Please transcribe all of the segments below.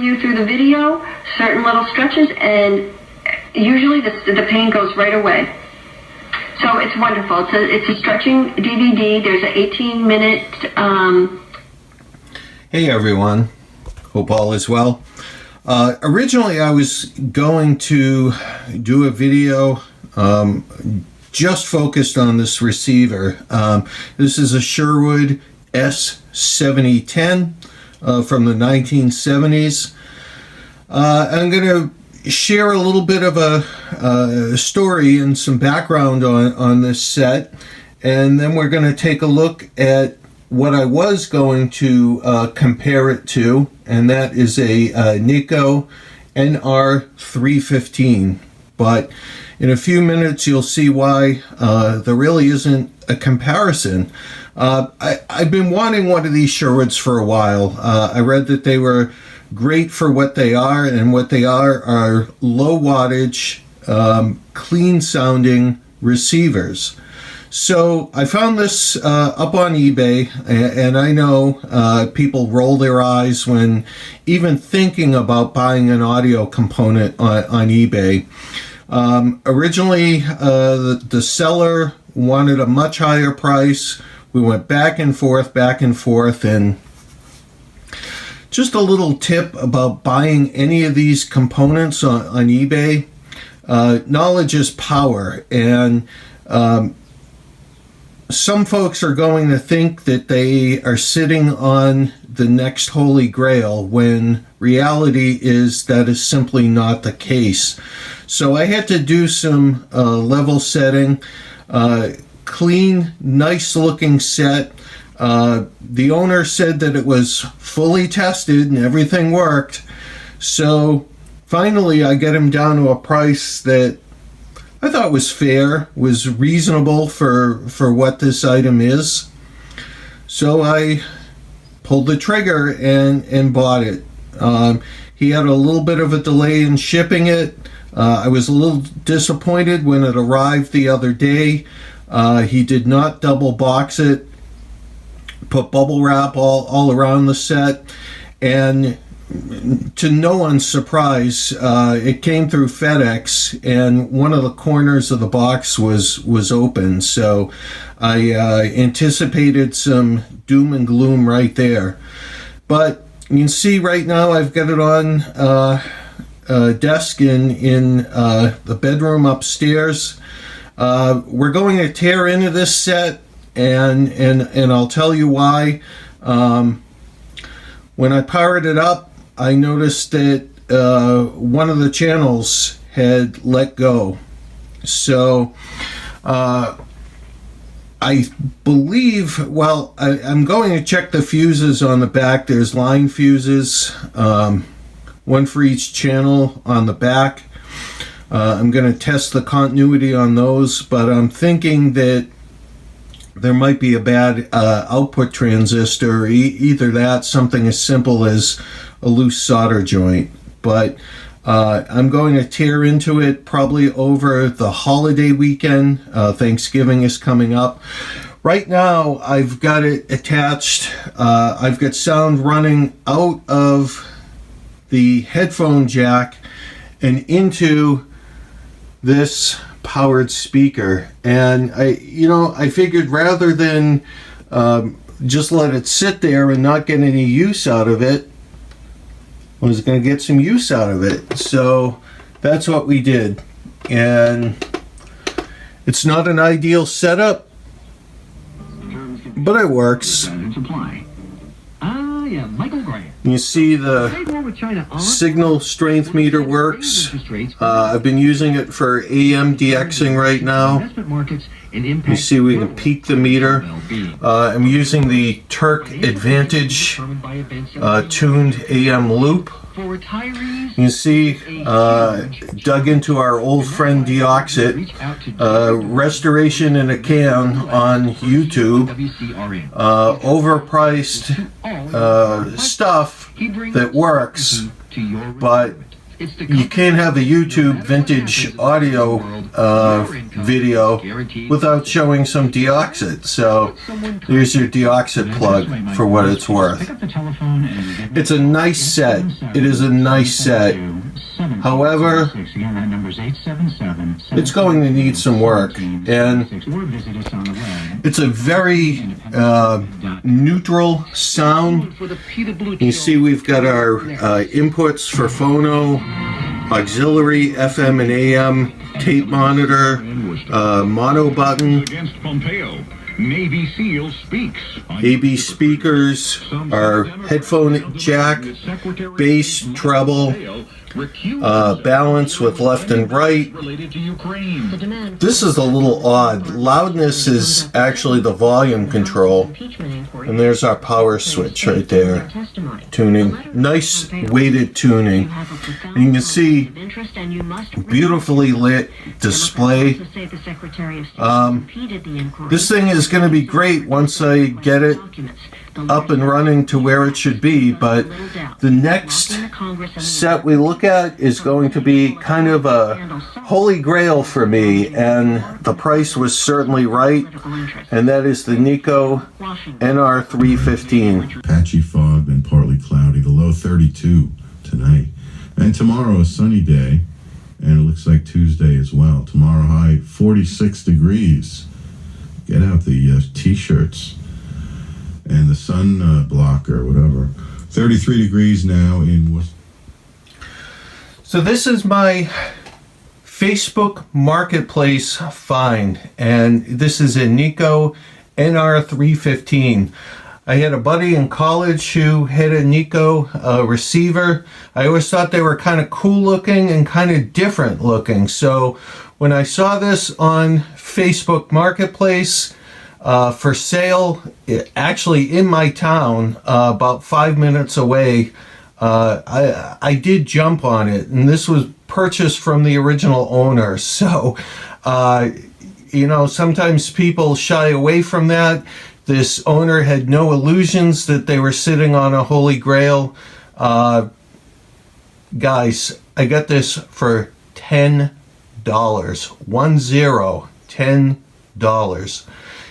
you through the video certain little stretches, and usually the pain goes right away. So it's wonderful. It's a stretching DVD. There's an 18-minute... Hey everyone, hope all is well. Originally I was going to do a video just focused on this receiver. This is a Sherwood S-7010 from the 1970s. I'm going to share a little bit of a story and some background on this set, and then we're going to take a look at what I was going to compare it to, and that is a Nikko NR-315. But in a few minutes you'll see why there really isn't a comparison. I've been wanting one of these Sherwoods for a while. I read that they were great for what they are, and what they are low wattage, clean sounding receivers. So I found this up on eBay, and I know people roll their eyes when even thinking about buying an audio component on eBay. Originally, the seller wanted a much higher price. We went back and forth, and just a little tip about buying any of these components on eBay. Knowledge is power, and some folks are going to think that they are sitting on the next holy grail, when reality is that is simply not the case. So I had to do some level setting. Clean, nice looking set. The owner said that it was fully tested and everything worked. So finally I get him down to a price that I thought was fair, was reasonable for what this item is. So I pulled the trigger and bought it. He had a little bit of a delay in shipping it. I was a little disappointed when it arrived the other day. He did not double box it, put bubble wrap all around the set, and to no one's surprise, it came through FedEx, and one of the corners of the box was open. So I anticipated some doom and gloom right there. But you can see right now I've got it on a desk in the bedroom upstairs. We're going to tear into this set, and I'll tell you why. When I powered it up, I noticed that one of the channels had let go. So I believe, well, I'm going to check the fuses on the back. There's line fuses, one for each channel on the back. I'm going to test the continuity on those, but I'm thinking that there might be a bad output transistor, either that, something as simple as a loose solder joint. But I'm going to tear into it probably over the holiday weekend. Thanksgiving is coming up. Right now I've got it attached. I've got sound running out of the headphone jack and into this powered speaker, and I figured rather than just let it sit there and not get any use out of it, I was going to get some use out of it. So that's what we did, and it's not an ideal setup, but it works. You see the signal strength meter works. I've been using it for AM DXing right now. You see we can peak the meter. I'm using the Turk Advantage tuned AM loop. You see, dug into our old friend Deoxit, restoration in a can on YouTube, overpriced stuff that works, but you can't have a YouTube vintage audio video without showing some deoxit. So there's your deoxit plug for what it's worth. It's a nice set. It is a nice set. However, it's going to need some work, and it's a very neutral sound. You see we've got our inputs for phono, auxiliary, FM and AM, tape monitor, mono button, Navy SEAL speaks. AB speakers, our headphone jack, bass, treble, balance with left and right. This is a little odd. Loudness is actually the volume control. And there's our power switch right there. Tuning. Nice weighted tuning. And you can see beautifully lit display. This thing is going to be great once I get it up and running to where it should be, but the next set we look at is going to be kind of a holy grail for me, and the price was certainly right, and that is the Nikko NR-315. Patchy fog and partly cloudy, the low 32 tonight, and tomorrow a sunny day, and it looks like Tuesday as well. Tomorrow high 46 degrees. Get out the t-shirts and the sun blocker, whatever. 33 degrees now in Worcester. So this is my Facebook Marketplace find, and this is a Nikko NR-315. I had a buddy in college who had a Nikko receiver. I always thought they were kind of cool looking and kind of different looking. So when I saw this on Facebook Marketplace, for sale, actually in my town, about 5 minutes away, I did jump on it, and this was purchased from the original owner. So, you know, sometimes people shy away from that. This owner had no illusions that they were sitting on a holy grail. Guys, I got this for $10. $10.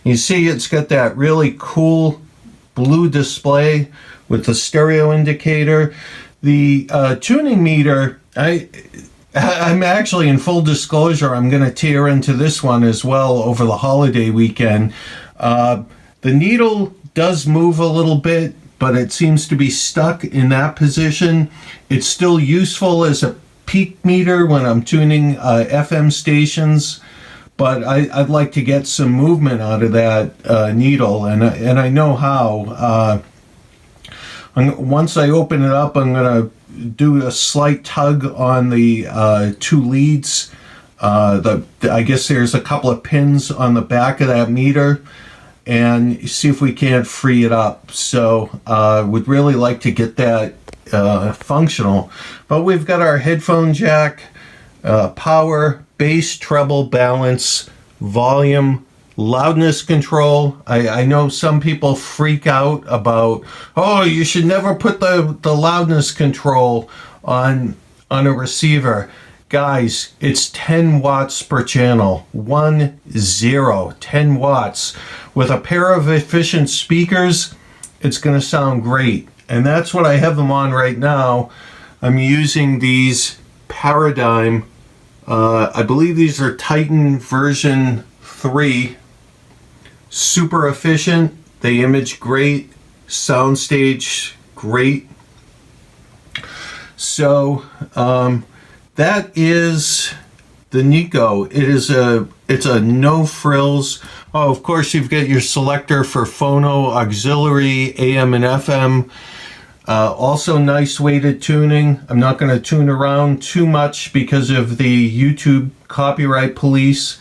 You see it's got that really cool blue display with the stereo indicator. The tuning meter, I'm actually, in full disclosure, I'm going to tear into this one as well over the holiday weekend. The needle does move a little bit, but it seems to be stuck in that position. It's still useful as a peak meter when I'm tuning FM stations, but I'd like to get some movement out of that needle, and I know how. Once I open it up, I'm going to do a slight tug on the two leads. I guess there's a couple of pins on the back of that meter, and see if we can't free it up. So would really like to get that functional. But we've got our headphone jack, power, bass, treble, balance, volume, loudness control. I know some people freak out about, oh, you should never put the loudness control on a receiver. Guys, it's 10 watts per channel. 10 watts. With a pair of efficient speakers, it's going to sound great. And that's what I have them on right now. I'm using these Paradigm. I believe these are Titan version 3. Super efficient. They image great. Soundstage great. So that is the Nikko. It's a no frills. Oh, of course you've got your selector for phono, auxiliary, AM and FM. Also nice weighted tuning. I'm not going to tune around too much because of the YouTube copyright police.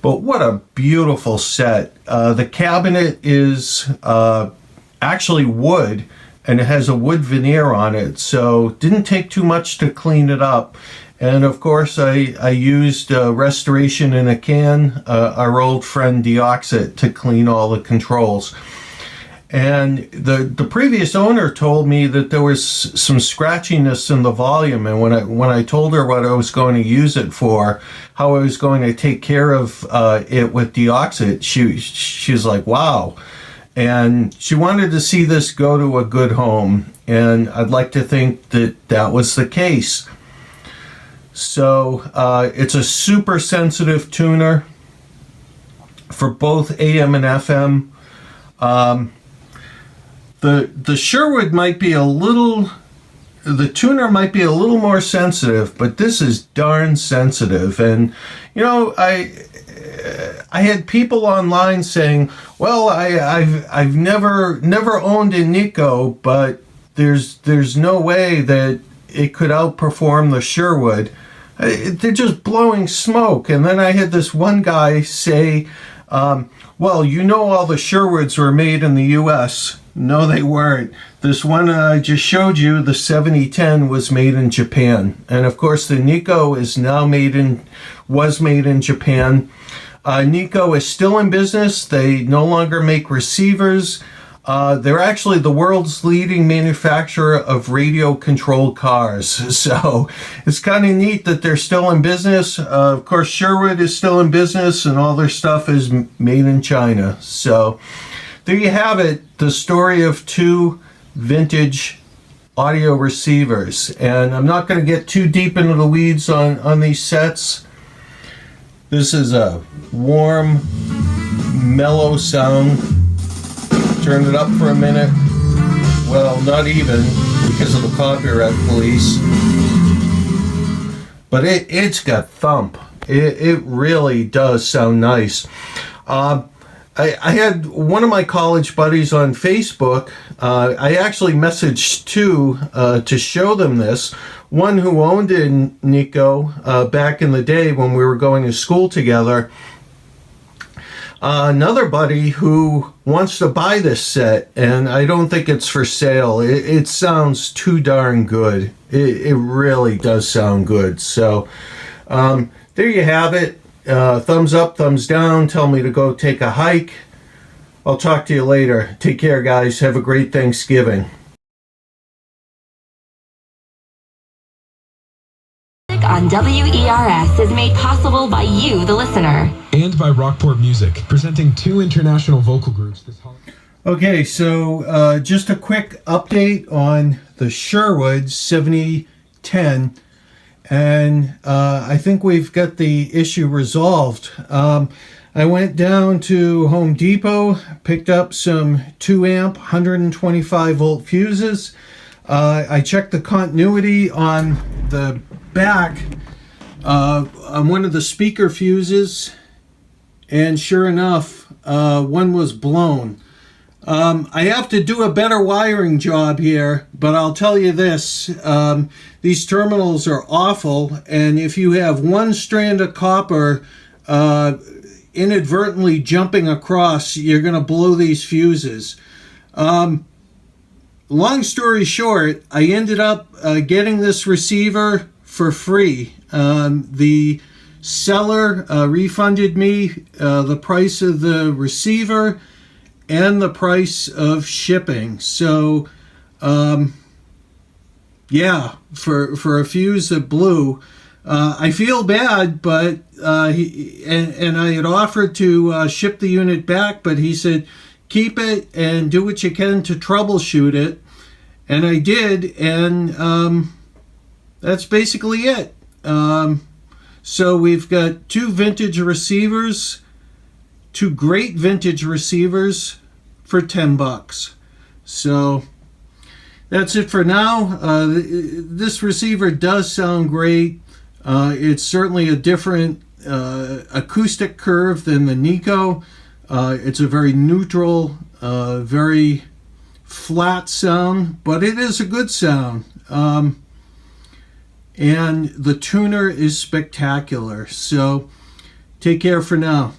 But what a beautiful set. The cabinet is actually wood, and it has a wood veneer on it, so didn't take too much to clean it up. And of course I used Restoration in a Can, our old friend Deoxit, to clean all the controls. And the previous owner told me that there was some scratchiness in the volume, and when I told her what I was going to use it for, how I was going to take care of it with deoxit, she's like, wow. And she wanted to see this go to a good home, and I'd like to think that that was the case. So it's a super sensitive tuner for both AM and FM. The Sherwood might be the tuner might be a little more sensitive, but this is darn sensitive. And you know, I had people online saying, well, I've never owned a Nikko, but there's no way that it could outperform the Sherwood. They're just blowing smoke. And then I had this one guy say, well, you know, all the Sherwoods were made in the U.S. No, they weren't. This one I just showed you, the 7010, was made in Japan. And of course, the Nikko is now was made in Japan. Nikko is still in business. They no longer make receivers. They're actually the world's leading manufacturer of radio-controlled cars. So it's kind of neat that they're still in business. Of course, Sherwood is still in business, and all their stuff is made in China. So there you have it, the story of two vintage audio receivers. And I'm not going to get too deep into the weeds on these sets. This is a warm, mellow sound. Turned it up for a minute. Well, not even, because of the copyright police. But it's got thump. It really does sound nice. I had one of my college buddies on Facebook. I actually messaged two to show them this. One who owned a Nikko back in the day when we were going to school together. Another buddy who wants to buy this set, and I don't think it's for sale. It sounds too darn good. It really does sound good. So there you have it. Thumbs up, thumbs down. Tell me to go take a hike. I'll talk to you later. Take care, guys. Have a great Thanksgiving. On WERS is made possible by you, the listener. And by Rockport Music, presenting 2 international vocal groups this holiday. Okay, so just a quick update on the Sherwood 7010. And I think we've got the issue resolved. I went down to Home Depot, picked up some 2 amp 125 volt fuses. I checked the continuity on the back on one of the speaker fuses, and sure enough, one was blown. I have to do a better wiring job here, but I'll tell you this, these terminals are awful, and if you have one strand of copper inadvertently jumping across, you're going to blow these fuses. Long story short, I ended up getting this receiver for free. The seller refunded me the price of the receiver and the price of shipping. So, yeah, for a fuse that blew, I feel bad, but and I had offered to ship the unit back, but he said, keep it and do what you can to troubleshoot it. And I did, and that's basically it. So we've got 2 vintage receivers, 2 great vintage receivers for $10. So that's it for now. This receiver does sound great. It's certainly a different acoustic curve than the Nikko. It's a very neutral, very flat sound, but it is a good sound. And the tuner is spectacular. So take care for now.